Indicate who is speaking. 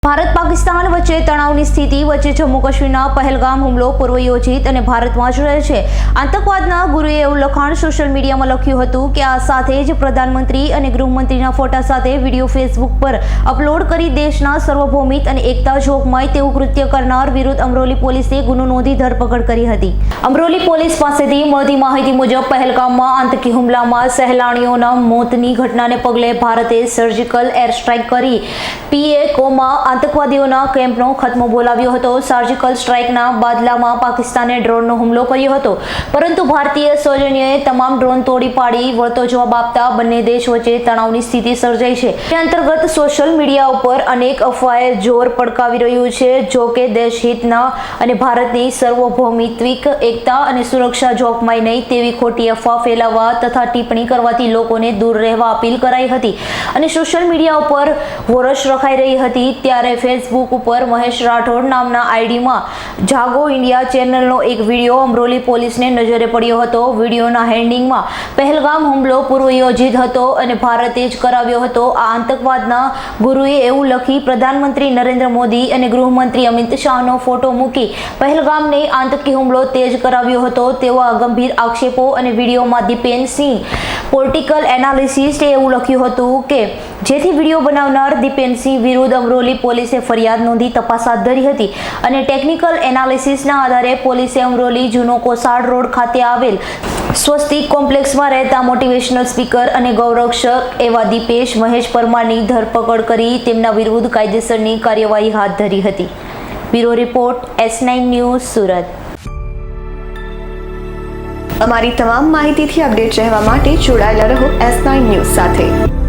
Speaker 1: ભારત પાકિસ્તાન વચ્ચે તણાવની સ્થિતિ વચ્ચે જમ્મુ કાશ્મીરના પહેલગામ હુમલો પૂર્વયોજિત અને ભારતમાં જ રહે છે. આતંકવાદના ગુરુએ એવું લખાણ સોશિયલ મીડિયામાં લખ્યું હતું કે આ સાથે જ પ્રધાનમંત્રી અને ગૃહમંત્રીના ફોટા સાથે વિડીયો ફેસબુક પર અપલોડ કરી દેશના સાર્વભૌમિક અને એકતા જોખમાય તેવું કૃત્ય કરનાર વિરુદ્ધ અમરોલી પોલીસે ગુનો નોંધી ધરપકડ કરી હતી. અમરોલી પોલીસ પાસેથી મળતી માહિતી મુજબ પહેલગામમાં આતંકી હુમલામાં સહેલાણીઓના મોતની ઘટનાને પગલે ભારતે સર્જિકલ એર સ્ટ્રાઇક કરી PACOમાં આતંકવાદીઓના કેમ્પનો ખતમો બોલાવ્યો હતો. સર્જિકલ સ્ટ્રાઇકના બદલામાં પાકિસ્તાને ડ્રોનનો હુમલો કર્યો હતો, પરંતુ ભારતીય સૈન્યએ તમામ ડ્રોન તોડી પાડી વળતો જવાબ આપતા બંને દેશ વચ્ચે તણાવની સ્થિતિ સર્જાઈ છે. તે અંતર્ગત સોશિયલ મીડિયા ઉપર અનેક અફવાએ જોર પડકાવી રહ્યું છે. જો કે દેશહિતના અને ભારતની સાર્વભૌમિત્વિક એકતા અને સુરક્ષા જોખમાય નહીં તેવી ખોટી અફવા ફેલાવવા તથા ટિપ્પણી કરવાથી લોકોને દૂર રહેવા અપીલ કરાઈ હતી અને સોશિયલ મીડિયા ઉપર વોરસ રખાઈ રહી હતી. ત્યારે ફેસબુક ઉપર મહેશ રાઠોડ નામના આઈડીમાં જાગો ઇન્ડિયા ચેનલનો એક વિડીયો અમરોલી પોલીસને નજરે પડ્યો હતો. વિડીયોના હેન્ડિંગમાં પહેલગામ હુમલો પૂર્વયોજિત હતો અને ભારતે જ કરાવ્યો હતો. આ આતંકવાદના ગુરુએ એવું લખી પ્રધાનમંત્રી નરેન્દ્ર મોદી અને ગૃહમંત્રી અમિત શાહનો ફોટો મૂકી પહેલગામને આતંકી હુમલો તે જ કરાવ્યો હતો તેવા ગંભીર આક્ષેપો અને વિડીયોમાં દીપેનસિંહ પોલિટિકલ એનાલિસ્ટે એવું લખ્યું હતું કે જેથી વિડીયો બનાવનાર દીપેનસિંહ વિરુદ્ધ અમરોલી પોલીસે ફરિયાદ નોંધી તપાસ હાથ ધરી હતી અને ટેકનિકલ એનાલિસિસના આધારે પોલીસે અમરોલી જૂનો કોસાડ રોડ ખાતે આવેલ સ્વસ્તિક કોમ્પ્લેક્સમાં રહેતા મોટિવેશનલ સ્પીકર અને ગૌરક્ષક એવા દીપેશ મહેશ પરમારની ધરપકડ કરી તેમના વિરુદ્ધ કાયદેસરની કાર્યવાહી હાથ ધરી હતી. Bureau report S9 news Surat.
Speaker 2: અમારી તમામ માહિતીથી અપડેટ રહેવા માટે જોડાયેલા રહો S9 ન્યૂઝ સાથે.